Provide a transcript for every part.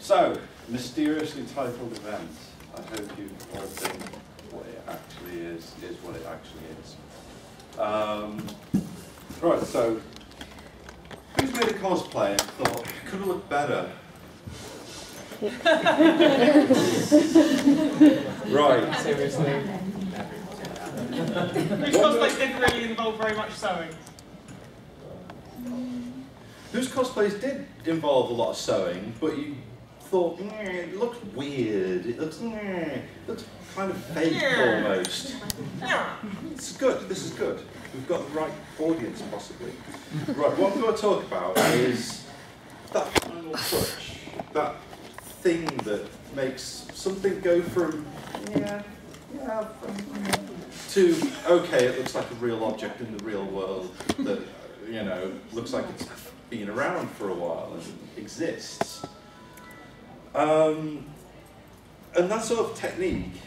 So, mysteriously titled event. I hope you all think what it actually is what it actually is. Right, so, who's made a cosplay and thought, it could have looked better? Right. Seriously. Whose cosplays didn't really involve very much sewing? Whose cosplays did involve a lot of sewing, but you thought, it looks weird, it looks kind of fake almost. It's good, this is good. We've got the right audience possibly. Right, what I'm going to talk about is that final touch, that thing that makes something go from, to, okay, it looks like a real object in the real world that, you know, looks like it's been around for a while and exists. And that sort of technique,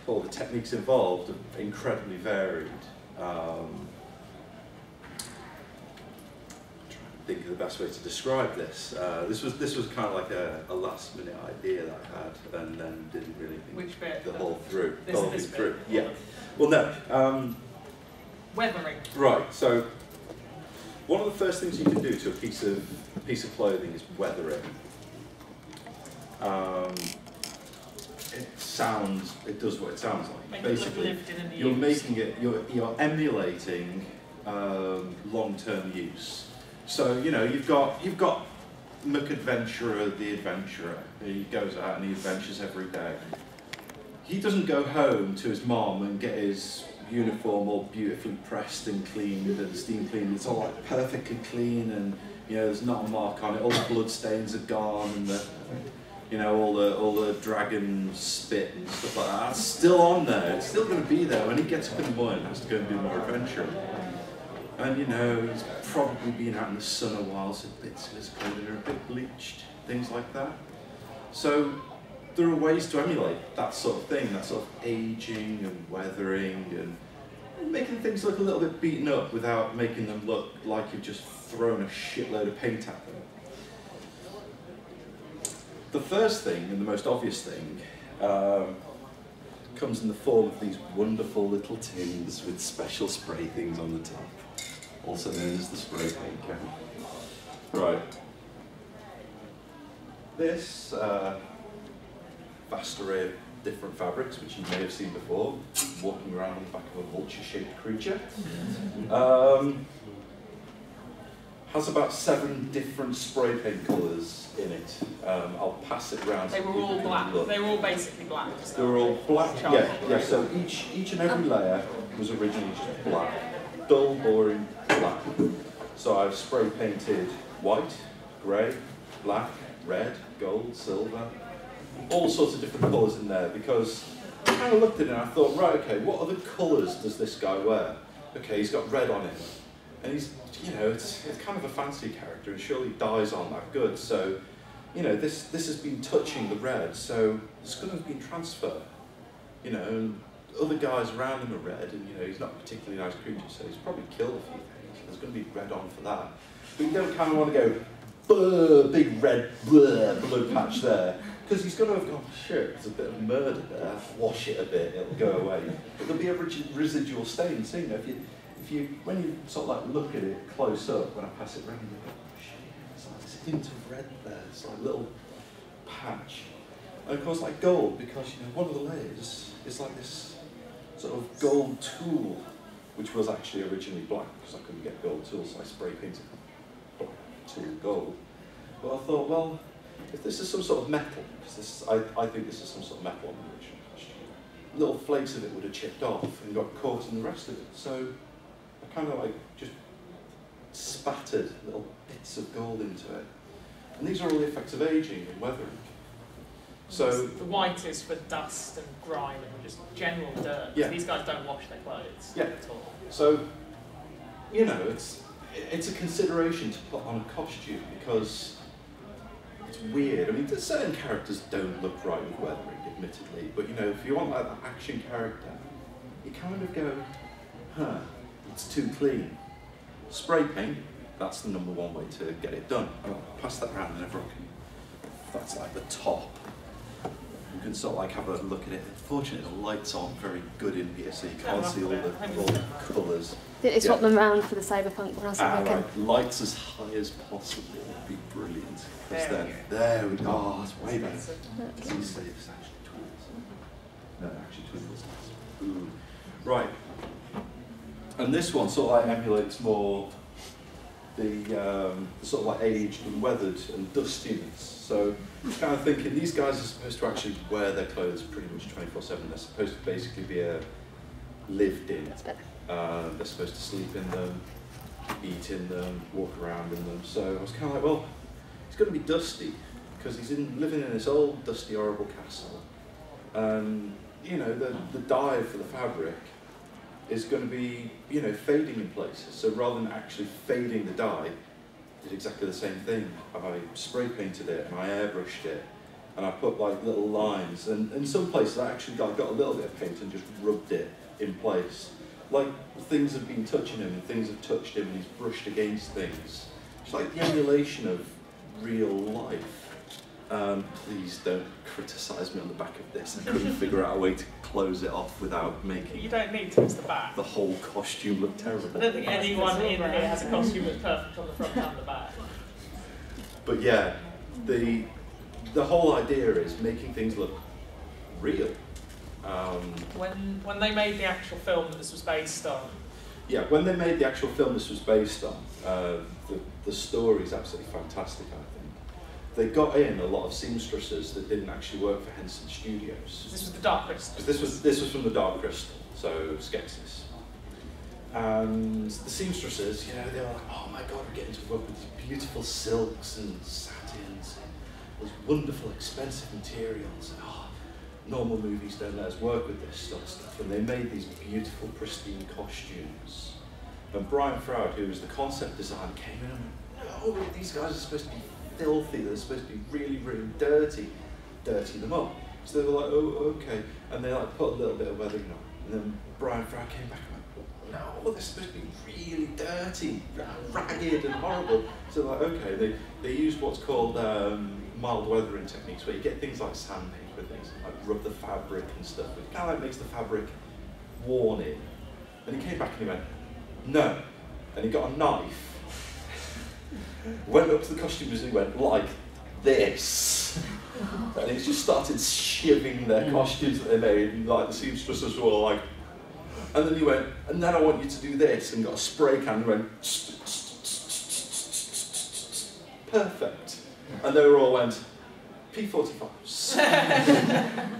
or the techniques involved, are incredibly varied. I'm trying to think of the best way to describe this. This was kind of like a last minute idea that I had, and then didn't really think Which bit? the whole through. This bit? Yeah. Well, no. Weathering. Right. So one of the first things you can do to a piece of clothing is weather it. It does what it sounds like. Basically, you're emulating long-term use. So you know you've got McAdventurer, the adventurer. He goes out and he adventures every day. He doesn't go home to his mom and get his uniform all beautifully pressed and cleaned and steam cleaned. It's all like perfectly clean, and you know there's not a mark on it. All the blood stains are gone, and all the dragon spit and stuff like that. That's still on there. It's still going to be there when he gets up in the morning and has to go and do more adventure. And you know he's probably been out in the sun a while, so bits of his clothing are a bit bleached, things like that. So there are ways to emulate that sort of thing, that sort of aging and weathering and making things look a little bit beaten up without making them look like you've just thrown a shitload of paint at them. The first thing, and the most obvious thing, comes in the form of these wonderful little tins with special spray things on the top, also known as the spray paint can. Right. This vast array of different fabrics, which you may have seen before, walking around on the back of a vulture-shaped creature. Has about 7 different spray paint colours in it. I'll pass it around. They were all black. They were all basically black. They were all black. Yeah. So each and every layer was originally just black, dull, boring black. So I've spray painted white, grey, black, red, gold, silver, all sorts of different colours in there, because I kind of looked at it and I thought, right, okay, what other colours does this guy wear? Okay, he's got red on him, and he's, you know, it's kind of a fancy character, and surely dyes aren't that good, so, you know, this has been touching the red, so there's going to have been transfer, you know, and other guys around him are red, and, you know, he's not a particularly nice creature, so he's probably killed a few things, there's going to be red on for that. But you don't kind of want to go, big red blood patch there, because he's going to have gone, shit, there's a bit of murder there, wash it a bit, it'll go away. But there'll be a residual stain, so you know, when you sort of like look at it close up, when I pass it around, you go, oh shit, it's like this hint of red there, it's like a little patch. And of course like gold, because you know, one of the layers is like this sort of gold tool, which was actually originally black, because I couldn't get gold tools, so I spray painted black tool gold. But I thought, well, if this is some sort of metal, because I think this is some sort of metal on the original costume, little flakes of it would have chipped off and got caught in the rest of it. So I kind of like just spattered little bits of gold into it. And these are all the effects of aging and weathering. So the white is for dust and grime and just general dirt. Yeah. These guys don't wash their clothes at all. So, you know, it's a consideration to put on a costume, because it's weird. I mean, certain characters don't look right with weathering, admittedly, but you know, if you want like an action character, you kind of go, huh, it's too clean. Spray paint, that's the #1 way to get it done. I'll pass that around and everyone can that's like the top. You can sort of like have a look at it. Unfortunately, the lights aren't very good in here, so you can't see all the colours. Did they swap them around for the cyberpunk when I was looking? Right. Lights as high as possible would be brilliant. There we go. Oh, that's way better. Please say it's actually twinkles. No, actually twinkles. Ooh. Right. And this one sort of like emulates more the sort of like aged and weathered and dustiness. So kind of thinking these guys are supposed to actually wear their clothes pretty much 24/7. They're supposed to basically be lived in. That's better. They're supposed to sleep in them, eat in them, walk around in them. So I was kind of like, well, it's going to be dusty because he's living in this old, dusty, horrible castle. And you know, the dye for the fabric is going to be, you know, fading in places. So rather than actually fading the dye, I did exactly the same thing. I spray painted it and I airbrushed it, and I put like little lines. And in some places I actually got a little bit of paint and just rubbed it in place. Like things have been touching him and things have touched him and he's brushed against things. It's like the emulation of real life. Please don't criticise me on the back of this. I couldn't figure out a way to close it off without making You don't need to, it's the back. the whole costume look terrible. I don't think anyone in here has a costume that's perfect on the front and the back. But yeah, the whole idea is making things look real. When they made the actual film that this was based on. Yeah, when they made the actual film this was based on, the story is absolutely fantastic, I think. They got in a lot of seamstresses that didn't actually work for Henson Studios. This was the Dark Crystal. This was from the Dark Crystal, so Skeksis. And the seamstresses, you know, they were like, oh my god, we're getting to work with these beautiful silks and satins, those wonderful expensive materials. And, normal movies don't let us work with this sort of stuff. And they made these beautiful, pristine costumes. And Brian Froud, who was the concept designer, came in and went, no, these guys are supposed to be filthy, they're supposed to be really, really dirty. Dirty them up. So they were like, oh, okay. And they like put a little bit of weathering on. And then Brian Froud came back and went, no, they're supposed to be really dirty, ragged and horrible. So like, okay, they used what's called mild weathering techniques, where you get things like sandpaper and things, like rub the fabric and stuff, which kind of like makes the fabric worn in. And he came back and he went, no. And he got a knife, went up to the costumers and he went, like this. And he just started shivving their costumes that they made, and like the seamstresses were all like, and then he went, and then I want you to do this, and got a spray can and went, perfect. And they all went, P45s.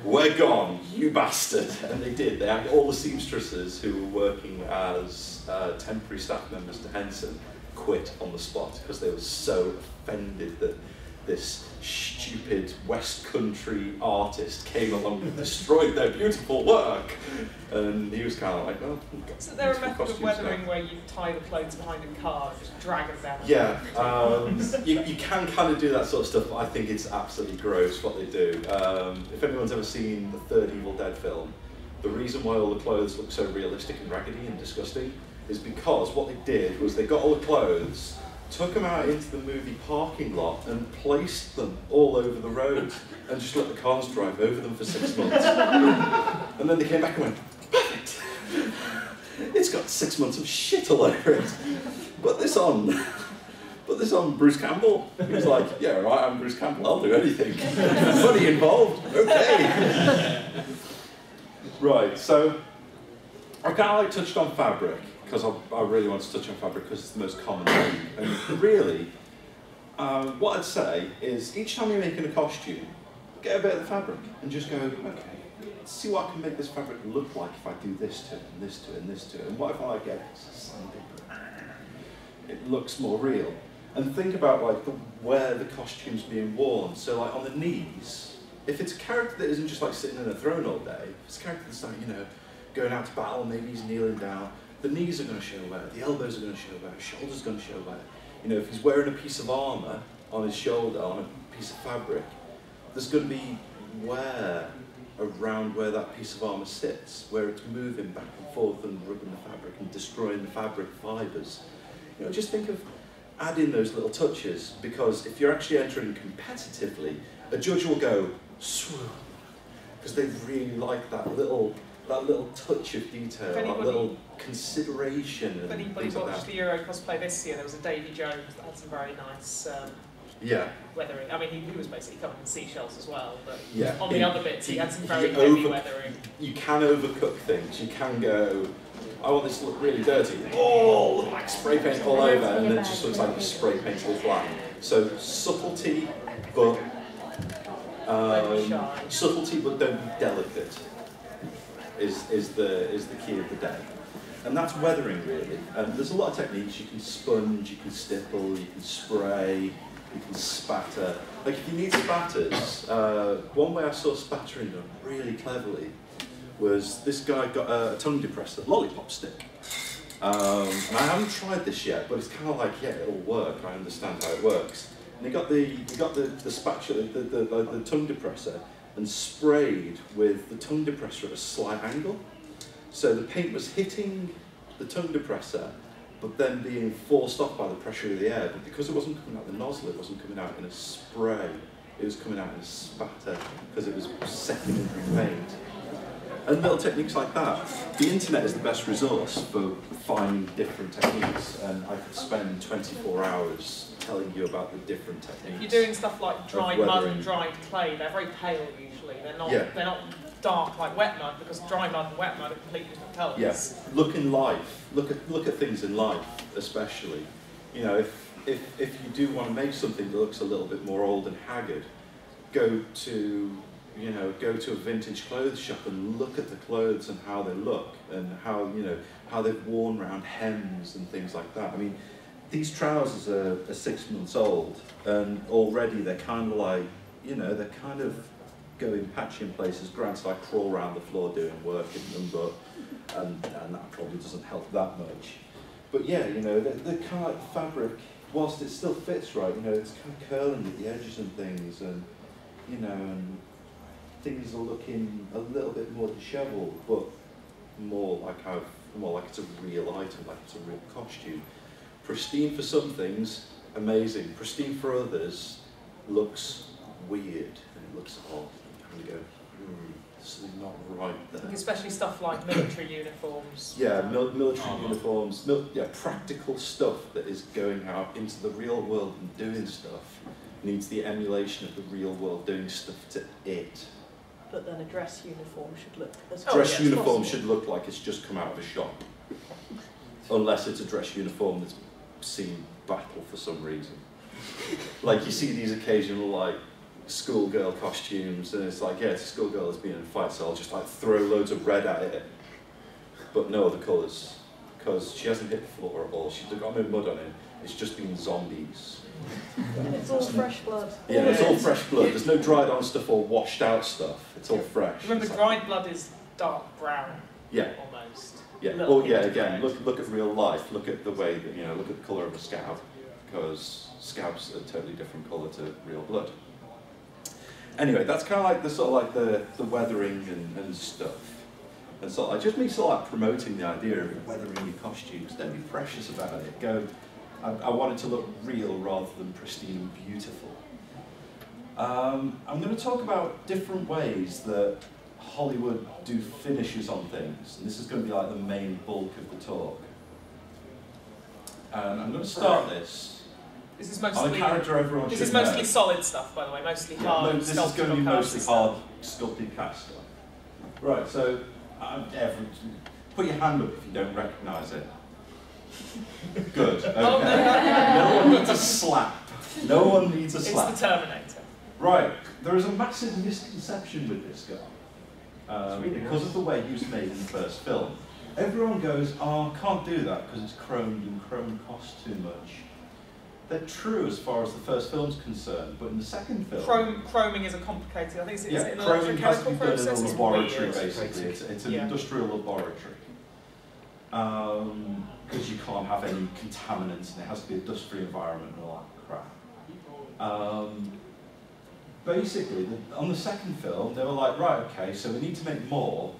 We're gone, you bastard. And they did. They had all the seamstresses who were working as temporary staff members to Henson quit on the spot because they were so offended that this stupid West Country artist came along and destroyed their beautiful work. And he was kind of like, oh, so there a method of weathering where you tie the clothes behind a car and just drag them down? Yeah, you can kind of do that sort of stuff, but I think it's absolutely gross what they do. If anyone's ever seen the third Evil Dead film, the reason why all the clothes look so realistic and raggedy and disgusting is because what they did was they got all the clothes, took them out into the movie parking lot and placed them all over the road and just let the cars drive over them for 6 months. And then they came back and went, perfect! It's got 6 months of shit all over it. Put this on Bruce Campbell. He was like, yeah, right, I'm Bruce Campbell, I'll do anything. Money involved, okay. Right, so I kind of like touched on fabric, because I really want to touch on fabric because it's the most common thing. And really, what I'd say is each time you're making a costume, get a bit of the fabric and just go, okay, let's see what I can make this fabric look like if I do this to it, and this to it, and this to it. And what if I get sandpaper? It looks more real. And think about like where the costume's being worn. So like on the knees, if it's a character that isn't just like sitting in a throne all day, if it's a character that's like, you know, going out to battle, maybe he's kneeling down, the knees are going to show wear, the elbows are going to show wear, shoulders are going to show wear. You know, if he's wearing a piece of armour on his shoulder, on a piece of fabric, there's going to be wear around where that piece of armour sits, where it's moving back and forth and rubbing the fabric and destroying the fabric fibres. You know, just think of adding those little touches, because if you're actually entering competitively A judge will go, swoon, because they really like that little touch of detail, that little consideration. If anybody watched the Euro cosplay this year, there was a Davy Jones that had some very nice weathering. I mean, he was basically covered in seashells as well, but on the other bits, he had some very heavy weathering. You can overcook things. You can go, I want this to look really dirty. Oh, like spray paint all over, and then it just looks like you spray painted it black. So subtlety, but don't be delicate. Is the key of the day, and that's weathering really. There's a lot of techniques. You can sponge, you can stipple, you can spray, you can spatter. Like if you need spatters, one way I saw spattering done really cleverly was this guy got a tongue depressor, lollipop stick. And I haven't tried this yet, but it's kind of like, yeah, it'll work. I understand how it works. And he got the spatula, the tongue depressor, and sprayed with the tongue depressor at a slight angle. So the paint was hitting the tongue depressor, but then being forced off by the pressure of the air. But because it wasn't coming out the nozzle, it wasn't coming out in a spray, it was coming out in a spatter, because it was secondary paint. And little techniques like that. The internet is the best resource for finding different techniques, and I could spend 24 hours telling you about the different techniques. You're doing stuff like dried mud and dried clay. They're very pale usually. They're not dark like wet mud, because dry mud and wet mud are completely different colours. Yes. Look in life. Look at things in life, especially. You know, if you do want to make something that looks a little bit more old and haggard, go to a vintage clothes shop and look at the clothes and how they look, and how they've worn around hems and things like that. I mean, these trousers are 6 months old, and already they're kind of like, they're kind of going patchy in places. Granted, I crawl around the floor doing work in them, but and that probably doesn't help that much. But yeah, they're kind of like fabric, whilst it still fits right, it's kind of curling at the edges and things, and things are looking a little bit more disheveled, but more like it's a real item, like it's a real costume. Pristine for some things, amazing. Pristine for others, looks weird and it looks odd. And you go, there's something not right there. Especially stuff like military uniforms. Yeah, military uniforms. Practical stuff that is going out into the real world and doing stuff needs the emulation of the real world doing stuff to it. But then a dress uniform should look as dress uniform should look like it's just come out of a shop, unless it's a dress uniform that's seen battle for some reason. Like you see these occasional like schoolgirl costumes, and it's like, yeah, it's a schoolgirl that's been in a fight, so I'll just like throw loads of red at it, but no other colours, because she hasn't hit the floor at all. She's got no mud on it. It's just been zombies. It's all fresh blood. Yeah, it's all fresh blood. There's no dried on stuff or washed out stuff. It's all fresh. Remember, dried blood is dark brown. Yeah. Almost. Yeah. Oh, yeah. Again, look at real life. Look at the way that look at the colour of a scab, because scabs are a totally different colour to real blood. Anyway, that's kind of like the weathering and stuff. And so I just me sort of like promoting the idea of weathering your costumes. Don't be precious about it. Go. I want it to look real rather than pristine and beautiful. I'm going to talk about different ways that Hollywood do finishes on things, and this is going to be like the main bulk of the talk. And I'm going to start this. This is mostly on a character everyone This should is mostly know. solid stuff, by the way. Mostly hard. This is going to be mostly hard sculpted cast stuff. Right. So, put your hand up if you don't recognise it. Good. Okay. No one needs a slap. No one needs a slap. It's the Terminator. Right. There is a massive misconception with this guy because of the way he was made in the first film. Everyone goes, "Oh, I can't do that because it's chromed and chrome costs too much." They're true as far as the first film's concerned, but in the second film, chroming is a complicated. I think it's an chroming has to be done in a process. laboratory, basically. It's an industrial laboratory. Because you can't have any contaminants, and it has to be a dust-free environment and all that crap. Basically, on the second film, they were like, right, okay, so we need to make more,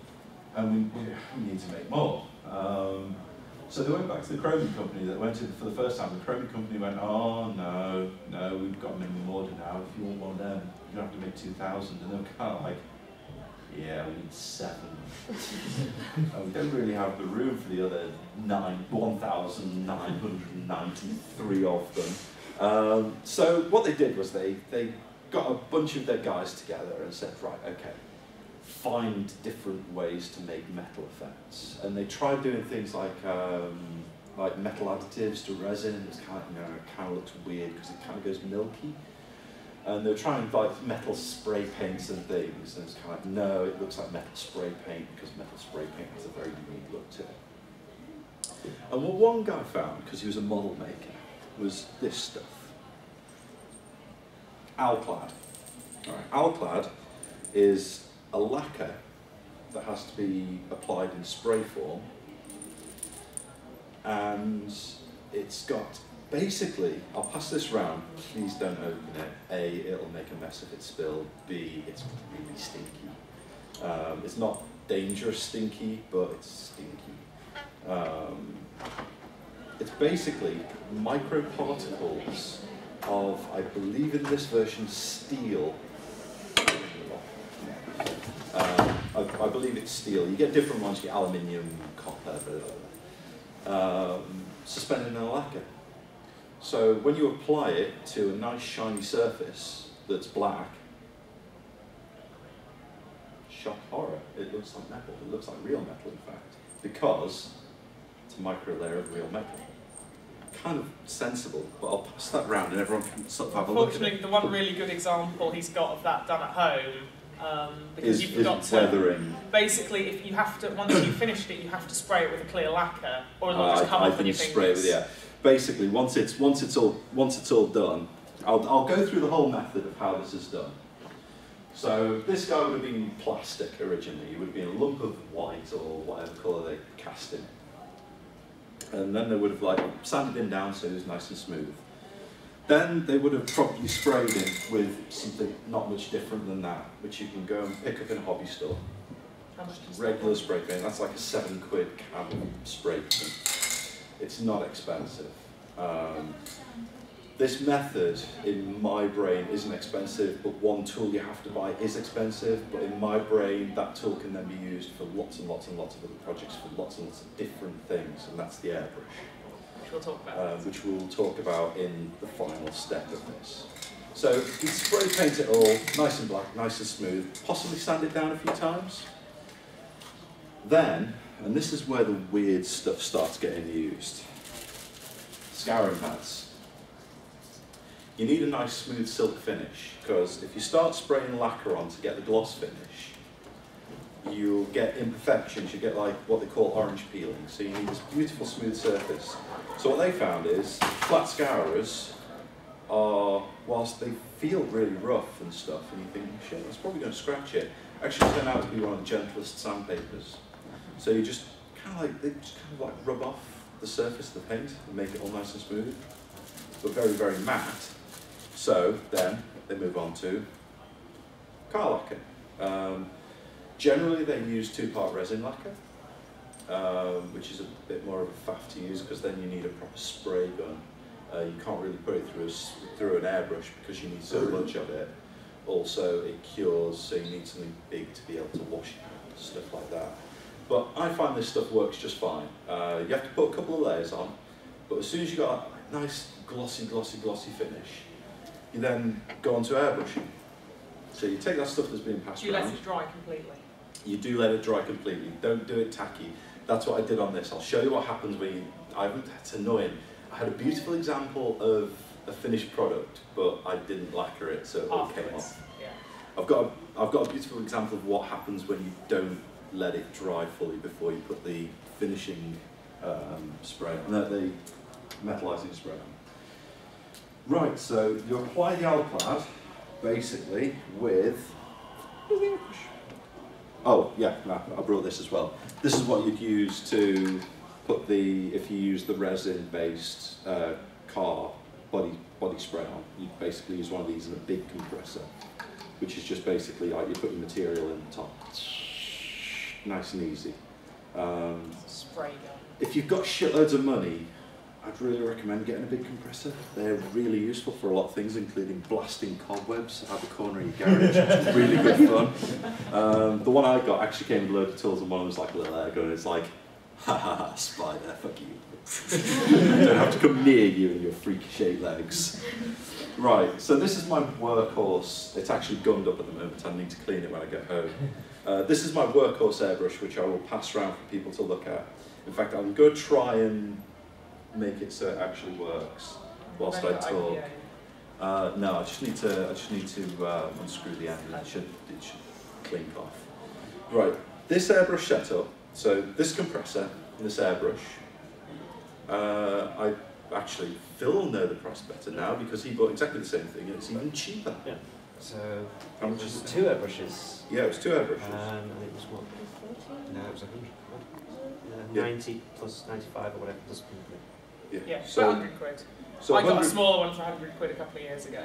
and we need to make more. So they went back to the chroming company that went in for the first time. The chroming company went, oh, no, we've got to make them order now. If you want one of them, going to have to make 2,000. And they were kind of like, yeah, we need 7. And we don't really have the room for the other 1,993 of them. So what they did was they got a bunch of their guys together and said, right, okay, find different ways to make metal effects. And they tried doing things like metal additives to resin. It's kind of, it kind of looks weird because it kind of goes milky. And they were trying like metal spray paints and things, and it's kind of like, no, it looks like metal spray paint because metal spray paint has a very unique look to it. And what one guy found, because he was a model maker, was this stuff. Alclad. Right. Alclad is a lacquer that has to be applied in spray form, and it's got, basically, I'll pass this round, please don't open it. A, it'll make a mess if it's spilled. B, it's really stinky. It's not dangerous stinky, but it's stinky. It's basically microparticles of, I believe in this version, steel. I believe it's steel. You get different ones, you get aluminium, copper, suspended in a lacquer. So when you apply it to a nice shiny surface that's black, shock horror, it looks like metal. It looks like real metal, in fact, because it's a micro layer of real metal. Kind of sensible, but I'll pass that round and everyone can sort of have a look at it. Unfortunately, the one really good example he's got of that done at home, because you've got to weathering. Basically, if you have to, once you've finished it, you have to spray it with a clear lacquer, or it'll just come off on your fingers. Spray it with, yeah. Basically, once it's all done, I'll go through the whole method of how this is done. So this guy would have been plastic originally. It would be a lump of white or whatever colour they cast in. And then they would have like sanded him down so it was nice and smooth. Then they would have probably sprayed him with something not much different than that, which you can go and pick up in a hobby store. How much is regular spray paint, that's like a £7 can of spray paint. It's not expensive. This method, in my brain, isn't expensive, but one tool you have to buy is expensive. But in my brain, that tool can then be used for lots and lots and lots of other projects, for lots and lots of different things, and that's the airbrush. Which we'll talk about. Which we'll talk about in the final step of this. So you spray paint it all, nice and black, nice and smooth, possibly sand it down a few times. Then, and this is where the weird stuff starts getting used, scouring pads. You need a nice smooth silk finish, because if you start spraying lacquer on to get the gloss finish, you'll get imperfections, you get like what they call orange peeling, so you need this beautiful smooth surface. So what they found is, flat scourers are, whilst they feel really rough and stuff, and you think, shit, that's probably going to scratch it, actually turn out to be one of the gentlest sandpapers. So you just kind of like, they just kind of like rub off the surface of the paint and make it all nice and smooth, but very, very matte. So then they move on to car lacquer. Generally they use 2-part resin lacquer, which is a bit more of a faff to use because then you need a proper spray gun. You can't really put it through an airbrush because you need so much of it. Also it cures, so you need something big to be able to wash it, stuff like that. But I find this stuff works just fine. You have to put a couple of layers on, but as soon as you've got a nice glossy, glossy, glossy finish, you then go on to airbrushing. So you take that stuff that's being passed around. You let it dry completely. You do let it dry completely. Don't do it tacky. That's what I did on this. I'll show you what happens when you, it's annoying. I had a beautiful example of a finished product, but I didn't lacquer it, so it all came off. Yeah. I've got a beautiful example of what happens when you don't let it dry fully before you put the finishing spray on, the metallizing spray on. Right, so you apply the Alclad basically with, oh yeah, I brought this as well. This is what you'd use to put if you use the resin-based car body spray on. You'd basically use one of these in a big compressor, which is just basically like you put your material in the top. Nice and easy. Spray gun. If you've got shitloads of money I'd really recommend getting a big compressor. They're really useful for a lot of things, including blasting cobwebs out the corner of your garage. It's really good fun. The one I got actually came with a load of tools, and one was like a little air gun. It's like, ha ha ha, spider, fuck you. Don't have to come near you and your freaky shaped legs. Right, so this is my workhorse. It's actually gummed up at the moment. I need to clean it when I get home. This is my workhorse airbrush, which I will pass around for people to look at. In fact, I'm going to try and make it so it actually works whilst I talk. No, I just need to unscrew the end, and it should clink off. Right, this airbrush setup. So this compressor, this airbrush. Phil will know the price better now because he bought exactly the same thing and it's even cheaper. Yeah. So how much is it? 2 airbrushes. Yeah, it was 2 airbrushes. And it was what? No, it was 100. Yeah. 90 plus 95 or whatever. Plus, yeah, so 100 quid. So I got a smaller one for 100 quid a couple of years ago.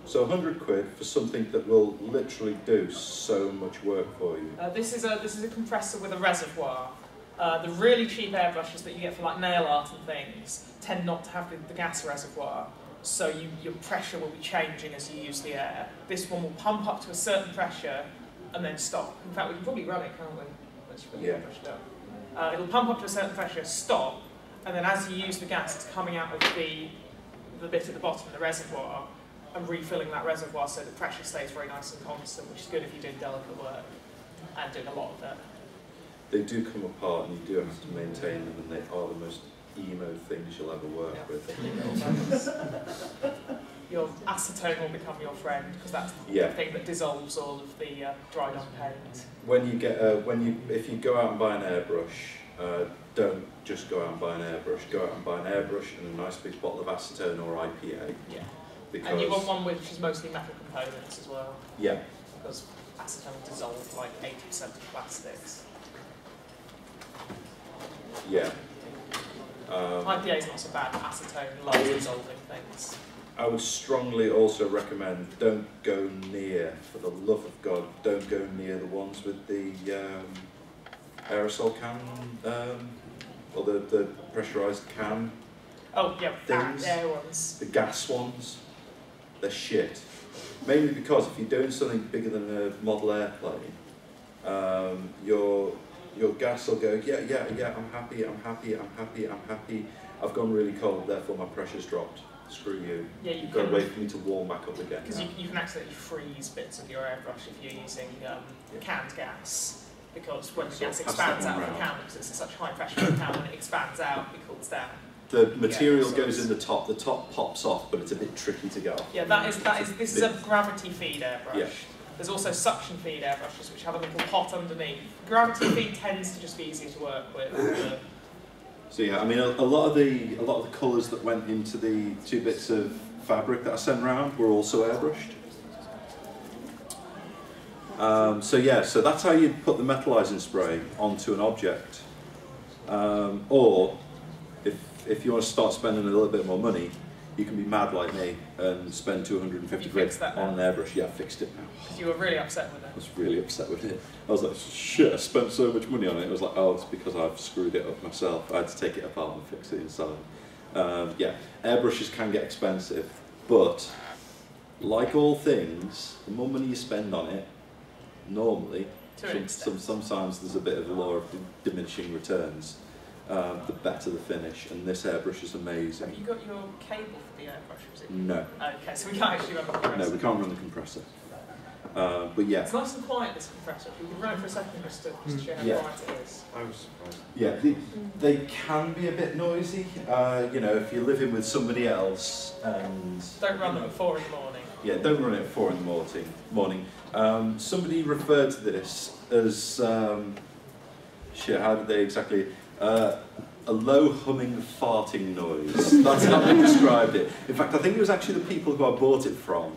So 100 quid for something that will literally do so much work for you. This is a compressor with a reservoir. The really cheap airbrushes that you get for like nail art and things tend not to have the gas reservoir, so your pressure will be changing as you use the air. This one will pump up to a certain pressure and then stop. In fact, we can probably run it, can't we? Let's put the airbrush down. It'll pump up to a certain pressure, stop, and then as you use the gas, it's coming out of the bit at the bottom of the reservoir and refilling that reservoir so the pressure stays very nice and constant, which is good if you're doing delicate work and doing a lot of it. They do come apart and you do have to maintain them, and they are the most emo things you'll ever work with. Your acetone will become your friend because that's the thing that dissolves all of the dried on paint. If you go out and buy an airbrush, don't just go out and buy an airbrush. Go out and buy an airbrush and a nice big bottle of acetone or IPA. Yeah. Because and you want one which is mostly metal components as well. Yeah. Because acetone dissolves like 80% of plastics. Yeah. IPA is not so bad, acetone loves dissolving things. I would strongly also recommend don't go near, for the love of God, don't go near the ones with the aerosol can, or the pressurised can. Oh yeah, things. Air ones. The gas ones, they're shit. Mainly because if you're doing something bigger than a model airplane, your gas will go, yeah, I'm happy, I've gone really cold, therefore my pressure's dropped. Screw you. Yeah, you've got to wait for me to warm back up again. Because you can accidentally freeze bits of your airbrush if you're using canned gas, because when the gas expands out of the can, because it's such high pressure in the can, when it expands out, it cools down. The material goes in the top pops off, but it's a bit tricky to get off. Yeah, this is a gravity feed airbrush. Yeah. There's also suction feed airbrushes which have a little pot underneath. Gravity feed tends to just be easier to work with. So yeah, I mean a lot of the colours that went into the 2 bits of fabric that I sent around were also airbrushed. So that's how you put the metallizing spray onto an object. Or if you want to start spending a little bit more money, you can be mad like me and spend 250 quid on an airbrush. Yeah, I fixed it now. Because you were really upset with it. I was really upset with it. I was like, shit, I spent so much money on it. I was like, oh, it's because I've screwed it up myself. I had to take it apart and fix it inside. Yeah, airbrushes can get expensive, but like all things, the more money you spend on it, normally, sometimes there's a bit of a law of diminishing returns. The better the finish, and this airbrush is amazing. Have you got your cable for the airbrush? No. Okay, so we can't actually run the compressor. No, we can't run the compressor. But yeah. It's nice and quiet, this compressor. We can run it for a second just to show how quiet it is. I was surprised. Yeah, they can be a bit noisy. You know, if you're living with somebody else and... Don't run them at 4 in the morning. Yeah, don't run it at 4 in the morning. Somebody referred to this as... shit, how did they exactly... a low humming farting noise. That's how they described it. In fact, I think it was actually the people who I bought it from.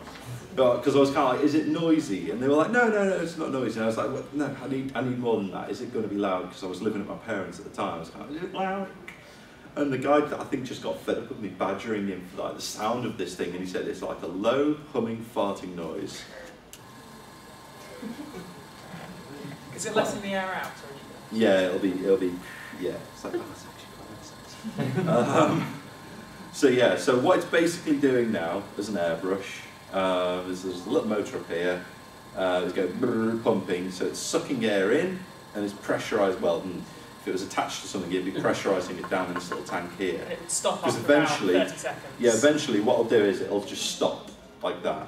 Because I was kind of like, is it noisy? And they were like, no, it's not noisy. And I was like, well, no, I need more than that. Is it going to be loud? Because I was living at my parents at the time. I was kind of, is it loud? And the guy, I think, just got fed up with me badgering him for like the sound of this thing. And he said it's like a low humming farting noise. Is it letting the air out? Yeah, it'll be, yeah. It's like, oh, that's actually quite nice. So yeah, so what it's basically doing now as an airbrush, there's a little motor up here, it's going pumping, so it's sucking air in and it's pressurised, well, if it was attached to something it'd be pressurising it down in this little tank here. It would stop Because after eventually, about 30 seconds. yeah, eventually what it'll do is it'll just stop like that.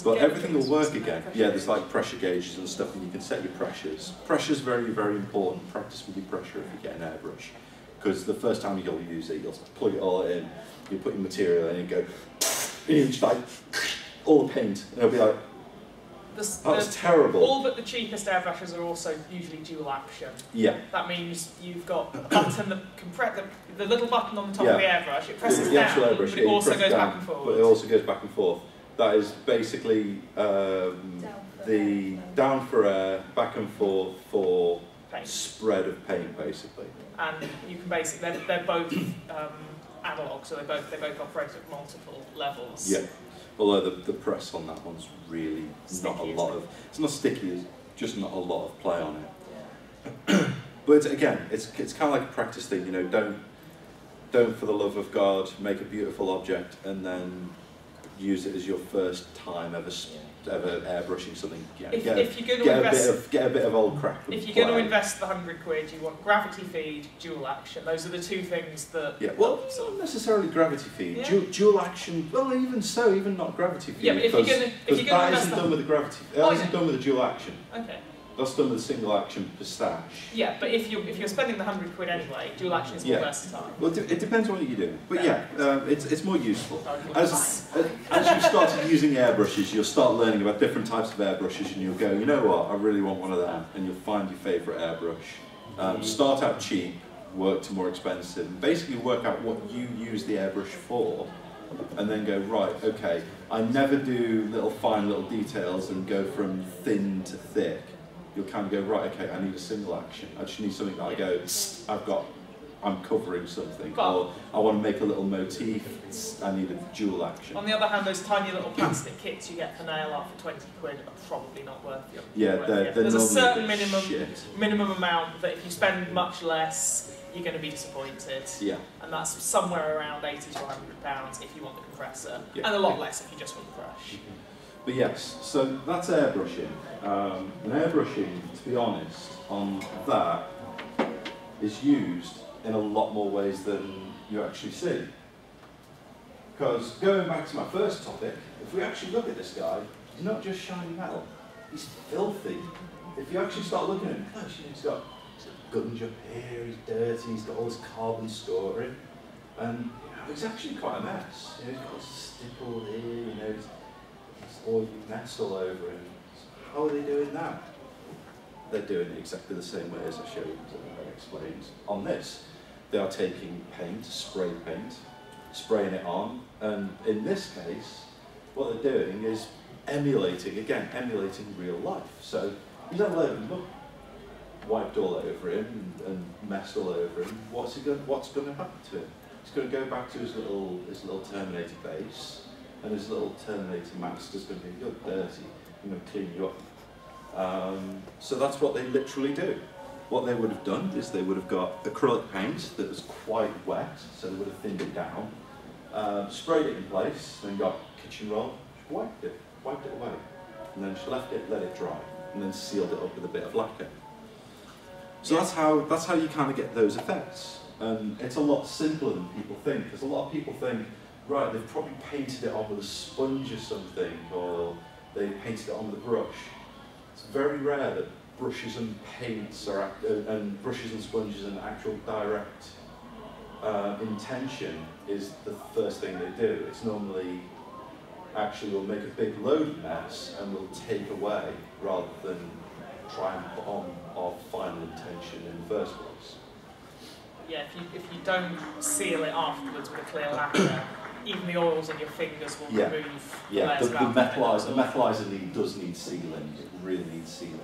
But everything will work again. Yeah, there's like pressure gauges and stuff, and you can set your pressures. Pressure's very, very important. Practice with your pressure if you get an airbrush. Because the first time you'll use it, you'll plug it all in, you put your material in, and you go, and you just like, all the paint, and it'll be like, that's terrible. All but the cheapest airbrushes are also usually dual action. Yeah. That means you've got a button that the little button on the top of the airbrush, it presses the down, actual airbrush, but it also goes down, back and forth. But it also goes back and forth. That is basically the down for air, back and forth for paint. Spread of paint, basically. And you can basically, they're both analog, so they both operate at multiple levels. Yeah. Although the press on that one's really Sticky, not a lot of, it's not sticky, it's just not a lot of play on it. Yeah. But again, it's kind of like a practice thing, you know, don't for the love of God make a beautiful object and then use it as your first time ever airbrushing something. Yeah, If you're going to invest, get a bit of old crap. If you're going to invest the £100, you want gravity feed, dual action. Those are the two things that. Yeah, well, not necessarily gravity feed. Yeah. Dual action. Well, even so, even not gravity feed. Yeah, but if you're going to that isn't done with the gravity. That isn't done with the dual action. Okay. That's done with a single action pistache. Yeah, but if you're spending the £100 anyway, dual action is more versatile. Well, it depends on what you're doing. But yeah, it's more useful. As you started using airbrushes, you'll start learning about different types of airbrushes, and you'll go, you know what, I really want one of them, and you'll find your favourite airbrush. Start out cheap, work to more expensive, and basically work out what you use the airbrush for, and then go, right, okay, I never do fine little details and go from thin to thick. You'll kind of go, right, okay, I need a single action. I just need something that I go, I'm covering something. Or I want to make a little motif, I need a dual action. On the other hand, those tiny little plastic kits you get for nail art for £20 are probably not worth it. Yeah, there's a certain minimum amount that if you spend much less, you're going to be disappointed. Yeah. And that's somewhere around £80 to £100 if you want the compressor, and a lot less if you just want the brush. But yes, so that's airbrushing. And airbrushing, to be honest, on that is used in a lot more ways than you actually see. Because going back to my first topic, if we actually look at this guy, he's not just shiny metal, he's filthy. If you actually start looking at him close, he's got gunge up here, he's dirty, he's got all this carbon scoring, and it's actually quite a mess. He's got a stipple here, it's oily mess all over him. How are they doing that? They're doing it exactly the same way as I showed and I explained on this. They are taking paint, spray paint, spraying it on, and in this case, what they're doing is emulating real life. So he's had a load of muck wiped all over him and messed all over him. What's going to happen to him? He's going to go back to his little Terminator base, and his little Terminator master's going to be, you're dirty, I'm going to clean you up. So that's what they literally do. What they would have done is they would have got acrylic paint that was quite wet, so they would have thinned it down, sprayed it in place, then got kitchen roll, wiped it away, and then just left it, let it dry, and then sealed it up with a bit of lacquer. So that's how you kind of get those effects. And it's a lot simpler than people think, because a lot of people think, right, they've probably painted it on with a sponge or something, or they painted it on with a brush. It's very rare that brushes and paints and brushes and sponges and actual direct intention is the first thing they do. It's normally actually we'll make a big load of mess and we'll take away rather than try and put on our final intention in the first place. Yeah, if you don't seal it afterwards with a clear lacquer, even the oils in your fingers will remove the layers of alcohol. The metalizer does need sealing. It really needs sealing.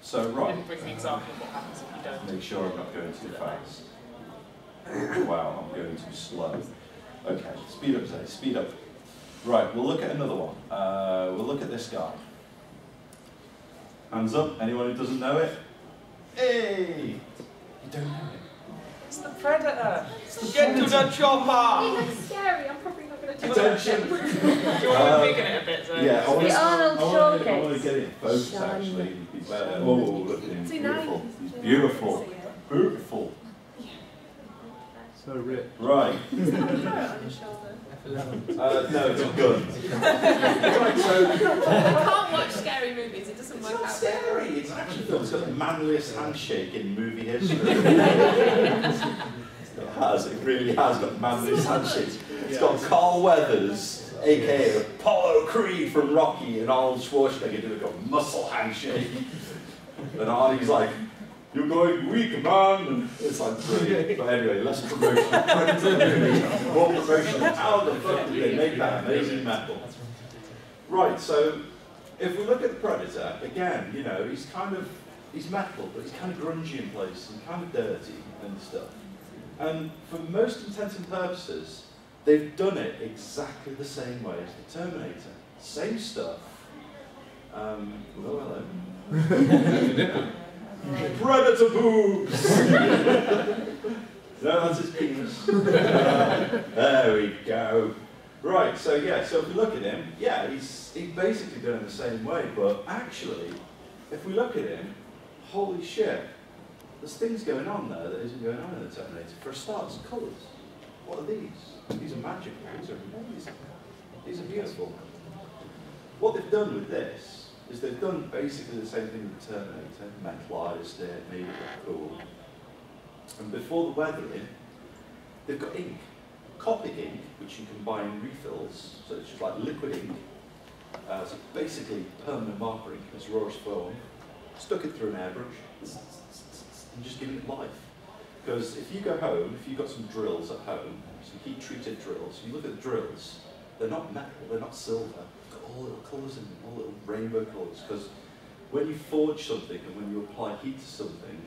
So right. I didn't bring the example of what happens if you don't. Make sure I'm not going too fast. Wow, I'm going too slow. Okay, speed up, Zay, speed up. Right, we'll look at another one. We'll look at this guy. Hands up, anyone who doesn't know it? Hey! You don't know it? It's the predator. Get to the chopper. It looks scary. I'm probably not going to do Attention. it. Do you want to big in it a bit? So? Yeah, The Arnold I want to showcase. get it in focus Shine. actually. It'd be better. Oh, look at him. See, Beautiful. now you can Beautiful. see it. Beautiful. So rich. Right. On your shoulder. No, it's a gun. Right, so I can't watch scary movies, it doesn't it's work not out. scary. It's actually good. It's got the manliest handshake in movie history. It has. It really has got the manliest handshake. It's got Carl Weathers, aka Apollo Creed from Rocky, and Arnold Schwarzenegger doing a muscle handshake. And Arnie's like, "You're going weak, man." And it's like brilliant. But anyway, less promotion. More promotion. How the fuck did they make that amazing metal? Right, so if we look at the Predator, again, you know, he's metal, but he's kind of grungy in places and kind of dirty and stuff. And for most intents and purposes, they've done it exactly the same way as the Terminator. Same stuff. Hello. Predator boobs! No, that's his penis. There we go. Right, so yeah, so if we look at him, yeah, he's basically done it the same way, but actually, if we look at him, holy shit, there's things going on there that isn't going on in the Terminator. For a start, it's colours. What are these? These are magical, these are amazing. These are beautiful. What they've done with this is they've done basically the same thing with the Terminator, metalised it, made it look cool. And before the weathering, they've got ink. Copic ink, which you can buy in refills, so it's just like liquid ink. So basically permanent marker ink, as raw as foam. Stuck it through an airbrush, and just giving it life. Because if you go home, if you've got some drills at home, some heat treated drills, you look at the drills, they're not metal, they're not silver. They've got all little colours in them, all little rainbow colours. Because when you forge something and when you apply heat to something,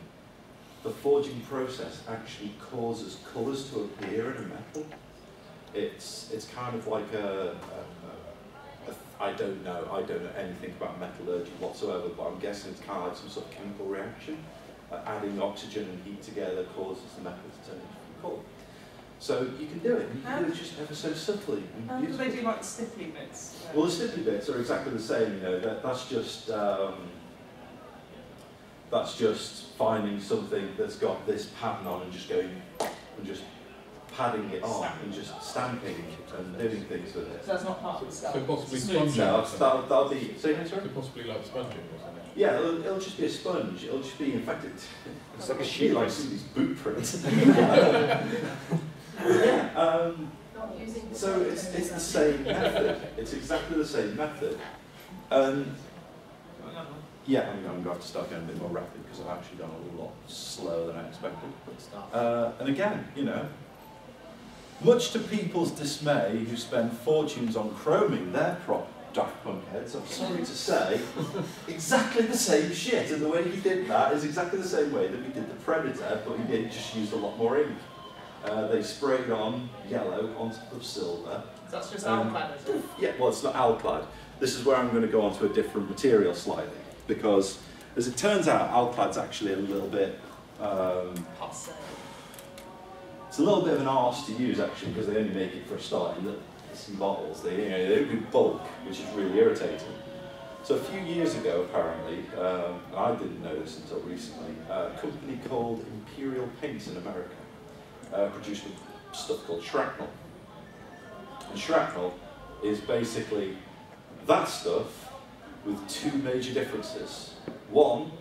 the forging process actually causes colours to appear in a metal. It's kind of like I don't know anything about metallurgy whatsoever, but I'm guessing it's kind of like some sort of chemical reaction. Adding oxygen and heat together causes the metal to turn into colour. So you can do it, and you can do it just ever so subtly. How do they do like the stipply bits? Well, the stipply bits are exactly the same. You know, that's just finding something that's got this pattern on and just going and just padding it on and just stamping and doing things with it. So that's not part of the stuff. So possibly Smooth. sponging. No, that'll be. Say again, sorry? So possibly like sponging or something. Yeah, it'll just be a sponge. It'll just be infected. It's like a She shoe. likes these boot prints. So it's the same method. It's exactly the same method. Yeah, I'm going to have to start going a bit more rapid because I've actually gone a lot slower than I expected. And again, you know, much to people's dismay who spend fortunes on chroming their Daft Punk heads, I'm sorry to say, exactly the same shit. And the way he did that is exactly the same way that we did the Predator, but he did just use a lot more ink. They sprayed on yellow on top of silver. So that's just alclad, is it? Yeah, well, it's not alclad. This is where I'm going to go on to a different material slightly, because as it turns out, alclad's actually a little bit. Passe. It's a little bit of an arse to use actually, because they only make it for a start in some bottles. They don't do bulk, which is really irritating. So a few years ago, apparently, I didn't know this until recently, a company called Imperial Paints in America produced stuff called shrapnel. And shrapnel is basically that stuff with two major differences. One,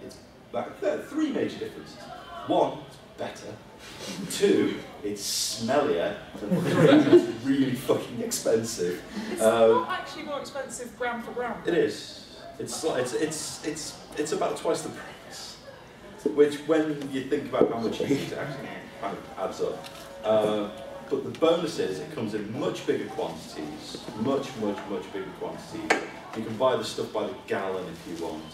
three major differences. One, it's better. Two, it's smellier. And three, it's really fucking expensive. It's not actually more expensive gram for gram. It is. It's about twice the price. Which, when you think about how much you need, actually kind of adds up. But the bonus is it comes in much bigger quantities, much bigger quantities. You can buy the stuff by the gallon if you want.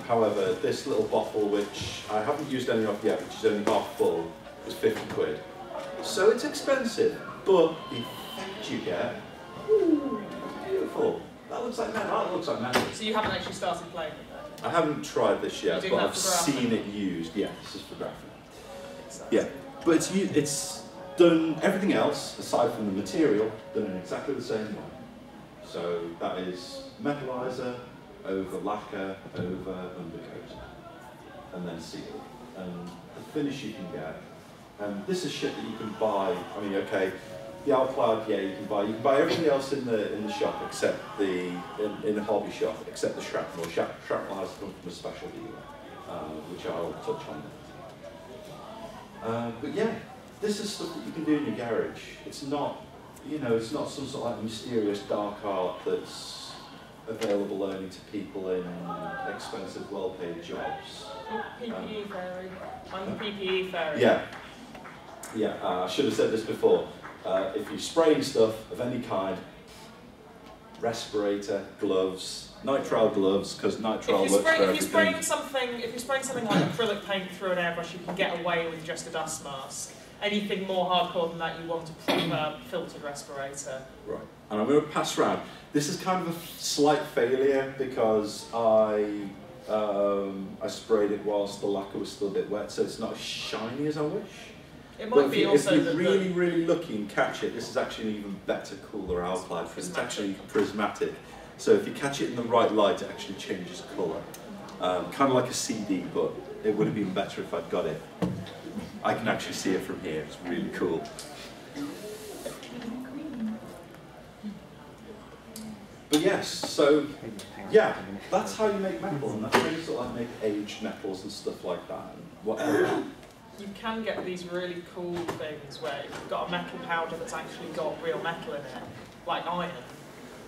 However, this little bottle, which I haven't used any of yet, which is only half full, is 50 quid. So it's expensive, but the effect you get, ooh, beautiful. That looks like metal. That looks like metal. So you haven't actually started playing with that? I haven't tried this yet, You do but that I've for graphing? seen it used. Yeah, this is for graphing. Exactly. Yeah. But it's done everything else, aside from the material, done in exactly the same way. So that is metallizer over lacquer over undercoat, and then seal. And the finish you can get, and this is shit that you can buy. I mean, okay, the Alcloud, yeah, you can buy everything else in the shop except in the hobby shop except the shrapnel. Shrapnel has to come from a special dealer, which I'll touch on. But yeah, this is stuff that you can do in your garage. It's not, you know, it's not some sort of like mysterious dark art that's available only to people in expensive, well-paid jobs. PPE fairy. I'm the PPE fairy. Yeah. Yeah, I should have said this before. If you're spraying stuff of any kind, respirator, gloves, nitrile gloves, because nitrile works for everything. If you're spraying something like acrylic paint through an airbrush, you can get away with just a dust mask. Anything more hardcore than that, you want a proper filtered respirator. Right. And I'm going to pass around. This is kind of a slight failure because I sprayed it whilst the lacquer was still a bit wet, so it's not as shiny as I wish. It might be also if you're really, really lucky and catch it, this is actually an even better, cooler Alcloud because it's actually prismatic. So if you catch it in the right light, it actually changes colour. Kind of like a CD, but it would have been better if I'd got it. I can actually see it from here. It's really cool. But yes, so yeah, that's how you make metal, and that's how you sort of like make aged metals and stuff like that. And whatever. You can get these really cool things where if you've got a metal powder that's actually got real metal in it, like iron,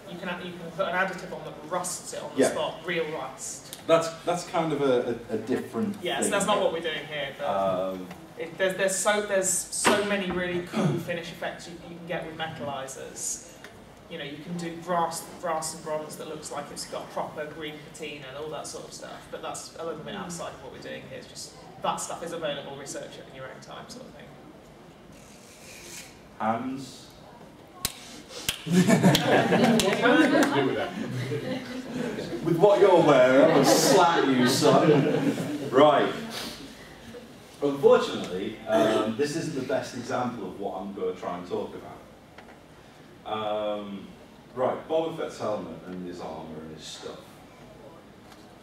you can put an additive on that rusts it on the spot, real rust. That's kind of a different thing. Yes, that's not what we're doing here. But there's so many really cool finish effects you can get with metallizers. You know, you can do brass and bronze that looks like it's got proper green patina and all that sort of stuff. But that's a little bit outside of what we're doing here. It's just that stuff is available. Research it in your own time, sort of thing. Hands. With what you're wearing, I'm going to slap you, son. Right. Unfortunately, this isn't the best example of what I'm going to try and talk about. Right, Boba Fett's helmet and his armour and his stuff.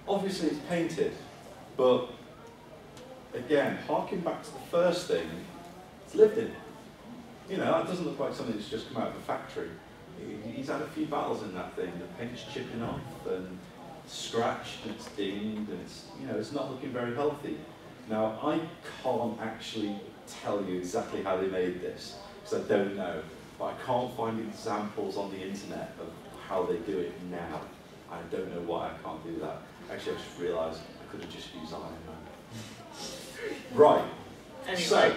Obviously it's painted, but again, harking back to the first thing, it's lived in. You know, that doesn't look like something that's just come out of a factory. He's had a few battles in that thing. The paint's chipping off and scratched and it's dinged and it's, you know, it's not looking very healthy. Now, I can't actually tell you exactly how they made this, because I don't know. But I can't find examples on the internet of how they do it now. I don't know why I can't do that. Actually, I just realised I could have just used Iron Man. Right. Anyway. So,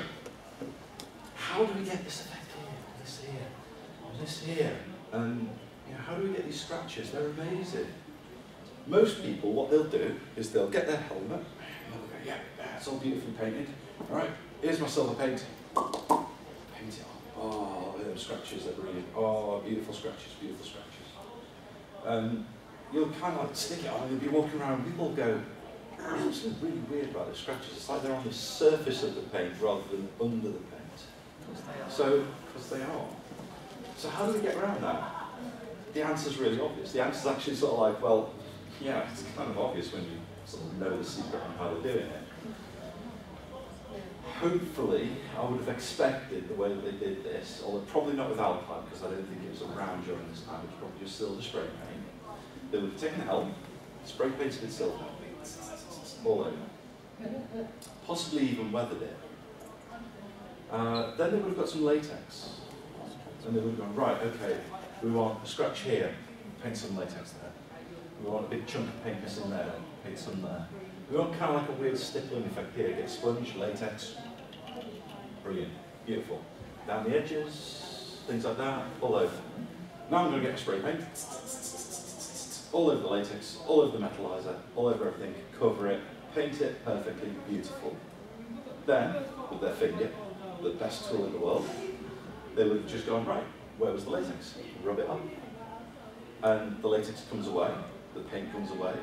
how do we get this effect here, this here, this here? And you know, how do we get these scratches? They're amazing. Most people, what they'll do is they'll get their helmet, and they'll go, yeah, it's all beautifully painted. All right, here's my silver paint. Paint it on. Oh, the scratches are brilliant. Oh, beautiful scratches, beautiful scratches. You'll kind of like stick it on and you'll be walking around and people will go, there's something really weird about the scratches. It's like they're on the surface of the paint rather than under the paint. So, because they are. So how do we get around that? The answer's really obvious. The answer's actually sort of like, well, yeah, it's kind of obvious when you sort of know the secret on how they're doing it. Hopefully, I would have expected the way that they did this, although probably not with Alpine, because I don't think it was around during this time, it was probably just silver spray paint. They would have taken a helm, spray painted it silver, all over. Possibly even weathered it. Then they would have got some latex. And they would have gone, right, okay, we want a scratch here, paint some latex there. We want a big chunk of paint missing there, paint some there. We want kind of like a weird stippling effect here, get sponge, latex. Brilliant, beautiful. Down the edges, things like that, all over. Now I'm going to get a spray paint. All over the latex, all over the metallizer, all over everything, cover it, paint it perfectly, beautiful. Then, with their finger, the best tool in the world, they would have just gone, right, where was the latex? Rub it up. And the latex comes away, the paint comes away,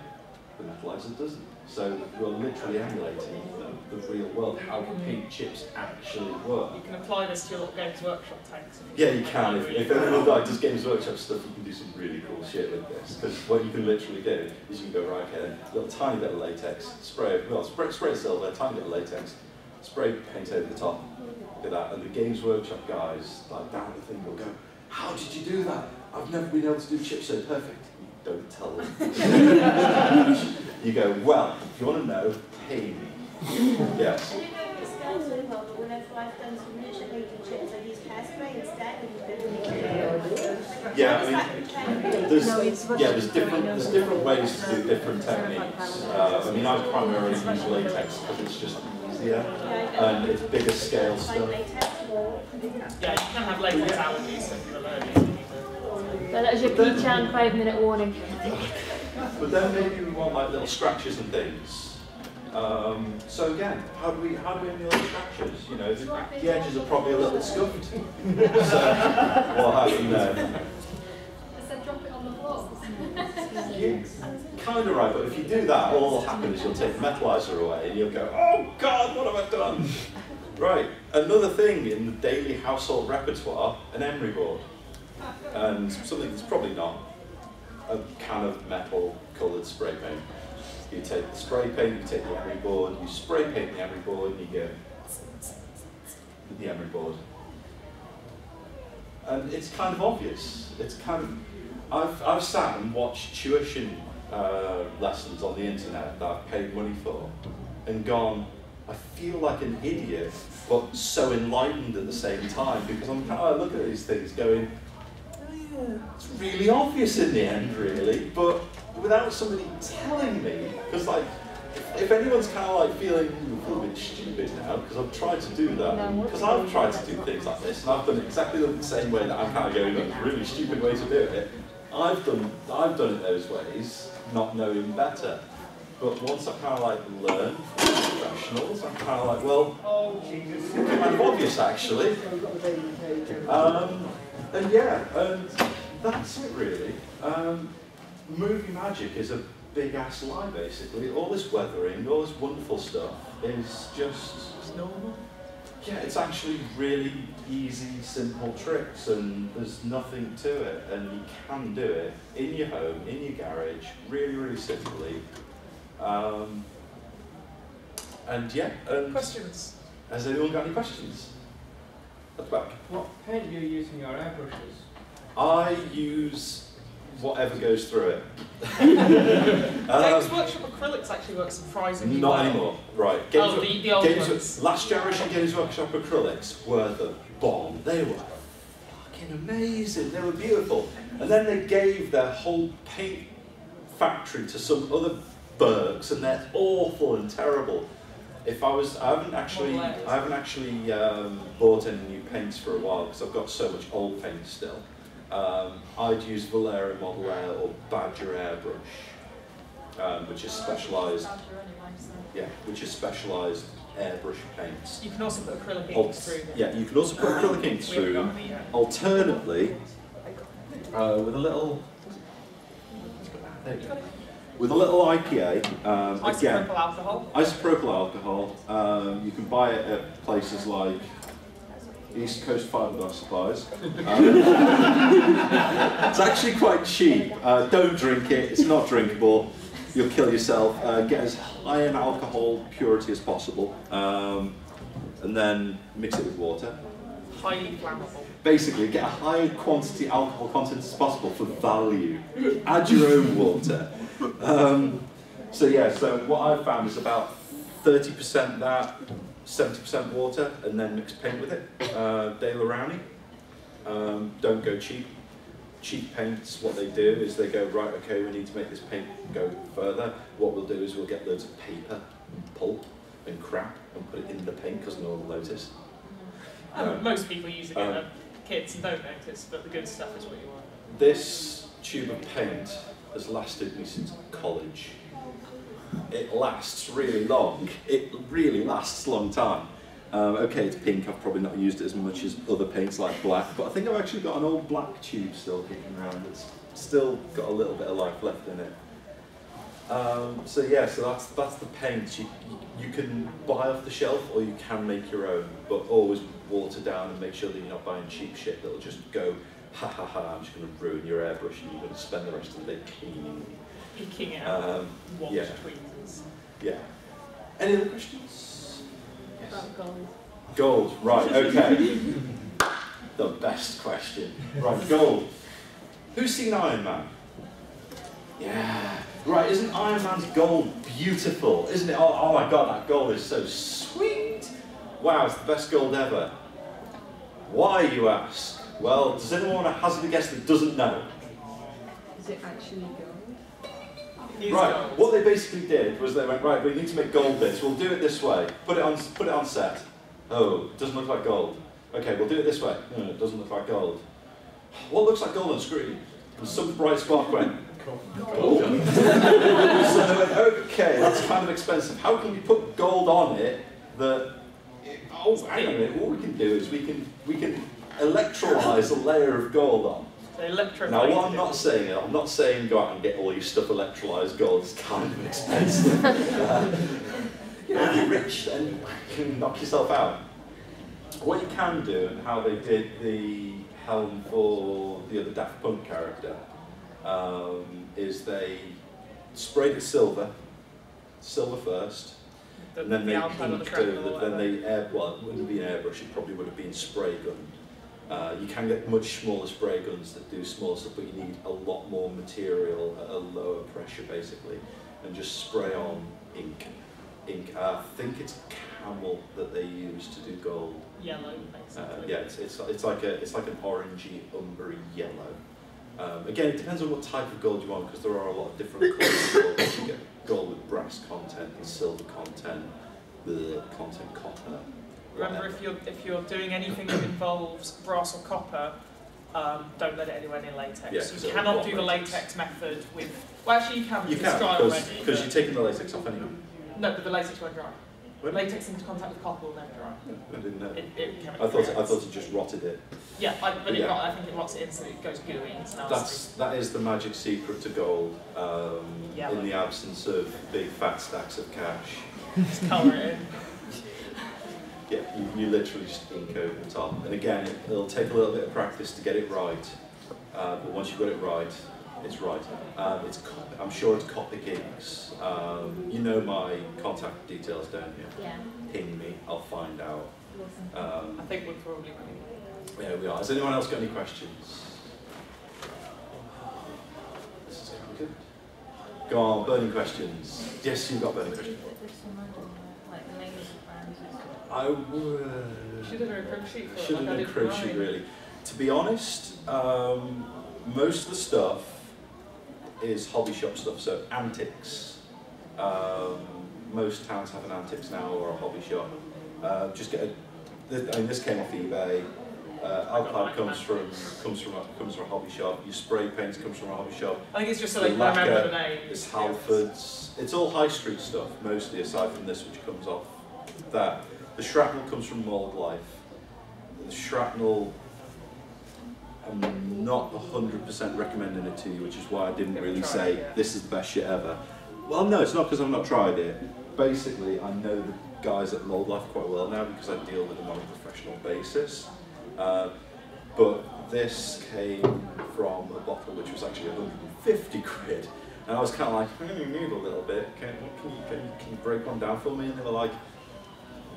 the metalizer doesn't. So we're literally emulating the real world, how paint chips actually work. You can apply this to your little Games Workshop tanks. Yeah, you can. If anyone like does Games Workshop stuff, you can do some really cool shit with this. Because what you can literally do is you can go, right, okay, a little tiny bit of latex, spray silver, tiny bit of latex, spray paint over the top. Look at that. And the Games Workshop guys, like down the thing, will go, how did you do that? I've never been able to do chips so perfect. You don't tell them. You go, well, if you want to know, pay me. Yes. I don't know if it smells really well, but whenever I've done some miniature painting chips, I've used hairspray instead. Yeah, I mean, there's different ways to do different techniques. I mean, I primarily use latex because it's just easier and it's bigger scale stuff. Yeah, you can have latex allergies if you're allergic. So that's your P-Chan 5-minute warning. But then maybe we want like little scratches and things. So again, how do we emulate scratches? You know, the edges are probably a little bit scuffed. So what happened there? I said drop it on the floor. Kind of right, but if you do that, all that'll happen is you'll take the metalizer away and you'll go, oh God, what have I done? Right, another thing in the daily household repertoire, an emery board. And something that's probably not a can of metal coloured spray paint. You take the spray paint, you take the emery board, you spray paint the emery board, and you go with the emery board. And it's kind of obvious. It's kind of, I've sat and watched tuition lessons on the internet that I've paid money for, and gone, I feel like an idiot, but so enlightened at the same time, because I'm kind of looking at these things going, it's really obvious in the end, really, but without somebody telling me, because like, if anyone's kind of like feeling a little bit stupid now, because I've tried to do that, because I've tried to do things like this, and I've done it exactly the same way that I'm kind of going, that's a really stupid way to do it. I've done it those ways, not knowing better. But once I kind of like learn from professionals, I'm kind of like, well, it's kind of obvious actually. And yeah, and that's it really. Movie magic is a big ass lie basically. All this weathering, all this wonderful stuff is just normal. Yeah, it's actually really easy, simple tricks, and there's nothing to it, and you can do it in your home, in your garage, really, really simply. And yeah. Questions? Has anyone got any questions? At the back. What paint do you use in your airbrushes? I use whatever goes through it. Games Workshop acrylics actually work surprisingly well. Not anymore. Right. The old ones. Last generation Games Workshop acrylics were the bomb. They were fucking amazing. They were beautiful. And then they gave their whole paint factory to some other Bergs, and they're awful and terrible. I haven't actually bought any new paints for a while because I've got so much old paint still. I'd use Valera Model Air or Badger Airbrush, which is specialised. Yeah, which is specialised airbrush paints. You can also put acrylic inks through them. Yeah, you can also put acrylic inks through them. Alternately, with a little. There you go. With a little IPA, isopropyl alcohol. Isopropyl alcohol. You can buy it at places like East Coast Fiberglass Supplies. It's actually quite cheap. Don't drink it. It's not drinkable. You'll kill yourself. Get as high an alcohol purity as possible, and then mix it with water. Highly flammable. Basically, get a high quantity alcohol content as possible for value. Add your own water. So what I've found is about 30% that, 70% water, and then mix paint with it. Dale Rowney. Don't go cheap. Cheap paints, what they do is they go, right, okay, we need to make this paint go further. What we'll do is we'll get loads of paper, pulp, and crap, and put it in the paint because no one will notice. Most people use it in kits and don't notice, but the good stuff is what you want. This tube of paint has lasted me since college. It lasts really long. It really lasts a long time. Okay, it's pink. I've probably not used it as much as other paints like black, but I think I've actually got an old black tube still kicking around that's still got a little bit of life left in it. So yeah, so that's the paint. You can buy off the shelf or you can make your own, but always water down and make sure that you're not buying cheap shit that'll just go, ha ha ha, I'm just going to ruin your airbrush and you're going to spend the rest of the day cleaning. Peeking out watch yeah. tweezers. Yeah. Any other questions? Yes. About gold. Gold, right, okay. The best question. Right, gold. Who's seen Iron Man? Yeah. Right, isn't Iron Man's gold beautiful? Isn't it? Oh my god, that gold is so sweet. Wow, it's the best gold ever. Why, you ask? Well, does anyone want to hazard a guess that doesn't know? Is it actually gold? Right, Gold. what they basically did was they went, right, we need to make gold bits, we'll do it this way. Put it on set. Oh, it doesn't look like gold. Okay, we'll do it this way. No, it doesn't look like gold. What looks like gold on screen? And some bright spark went, gold? So they went, okay, that's kind of expensive. How can we put gold on it that, oh, hang on a minute, what we can do is we can electrolyze a layer of gold on. Now what I'm not saying go out and get all your stuff electrolyzed gold, it's kind of expensive. You know, if you're rich, then you can knock yourself out. What you can do, and how they did the helm for the other Daft Punk character, is they sprayed it silver first, and then they inked over, then they well, it wouldn't be an airbrush, it probably would have been spray gun. You can get much smaller spray guns that do smaller stuff, but you need a lot more material at a lower pressure, basically, and just spray on ink. I think it's camel that they use to do gold. Yellow, basically. Yeah, it's like an orangey, umbery yellow. Again, it depends on what type of gold you want, because there are a lot of different qualities of gold. You get gold with brass content and silver content, the content copper. Remember, if you're doing anything that involves brass or copper, don't let it anywhere near latex. Yeah, you cannot do the latex method with. Well, actually, you can. You It's can, dry already. because you're taking the latex off anyway. No, but the latex won't dry. When? Latex into contact with copper will never dry. I didn't know. It I thought it just rotted it. Yeah, but Yeah. I think it rots it in, so it goes gooey. It's nasty. That is the magic secret to gold. In the absence of big fat stacks of cash. Just colour it in. Yeah, you literally just ink over the top. And again, it'll take a little bit of practice to get it right. But once you've got it right, it's right. I'm sure it's Copic inks. You know my contact details, don't you? Yeah. Ping me, I'll find out. I think we're probably ready. Yeah, we are. Has anyone else got any questions? This is going good. Go on, burning questions. Yes, you've got burning questions. I would. Should have done a crib sheet for it. Should have done a crib sheet, really. To be honest, most of the stuff is hobby shop stuff, so antiques. Most towns have an antiques now or a hobby shop. Just get this came off eBay. Alclad comes from a hobby shop. Your spray paint comes from a hobby shop. I think it's just so they can remember the name. It's Halfords. It's all high street stuff mostly, aside from this, which comes off that. The shrapnel comes from Mold Life. The shrapnel, I'm not 100% recommending it to you, which is why I didn't really say this is the best shit ever. Well, no, it's not because I've not tried it. Basically, I know the guys at Mold Life quite well now because I deal with them on a professional basis. But this came from a bottle which was actually 150 quid. And I was kind of like, I need a little bit. Can you break one down for me? And they were like,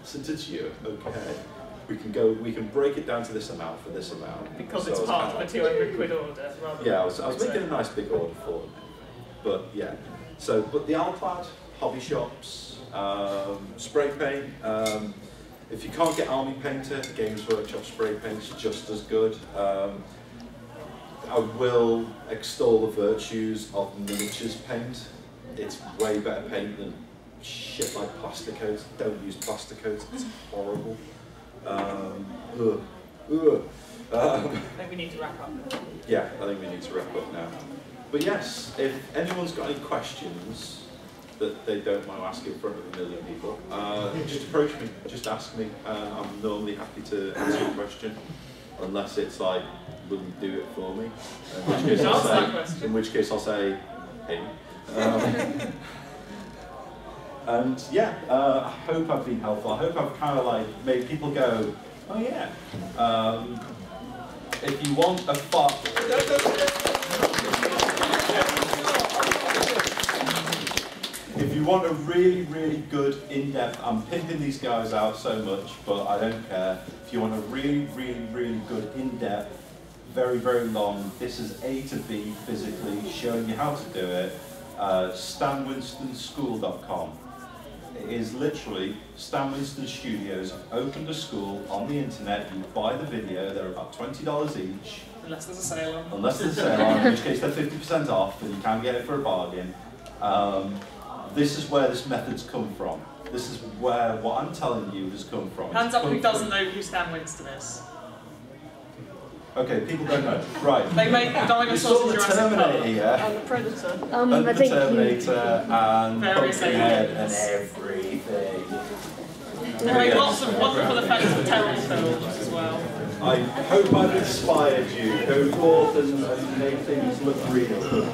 since it's you, okay. We can break it down to this amount for this amount. Because so it's part of a 200 quid order. Yeah, I was making a nice big order for them. But yeah, but the Alclad, hobby shops, spray paint. If you can't get Army Painter, Games Workshop spray paint's just as good. I will extol the virtues of miniatures paint. It's way better paint than shit like plaster coats. Don't use plaster coats, it's horrible. I think we need to wrap up. Yeah, I think we need to wrap up now. But yes, if anyone's got any questions that they don't want to ask in front of a million people, just approach me, just ask me. I'm normally happy to answer your question, unless it's like, will you do it for me? In which case I'll say, hey. And yeah, I hope I've been helpful. I hope I've kind of like made people go, oh yeah. If you want a if you want a really, really good in-depth, I'm pimping these guys out so much, but I don't care. If you want a really, really, really good in-depth, very, very long, this is A to B physically, showing you how to do it, StanWinstonSchool.com. It is literally Stan Winston Studios have opened a school on the internet. You buy the video, they're about $20 each. Unless there's a sale on. Unless there's a sale on, in which case they're 50% off and you can get it for a bargain. This is where this method's come from. This is where what I'm telling you has come from. Hands up who doesn't know who Stan Winston is. Okay, people don't know. Right. They made You dinosaurs saw in the Jurassic Terminator Park. here. And the Predator. And I the think Terminator and Various Pumpkinhead and aliens. everything. They made lots of wonderful effects for terrible films as well. I hope I've inspired you, go forth and make things look real.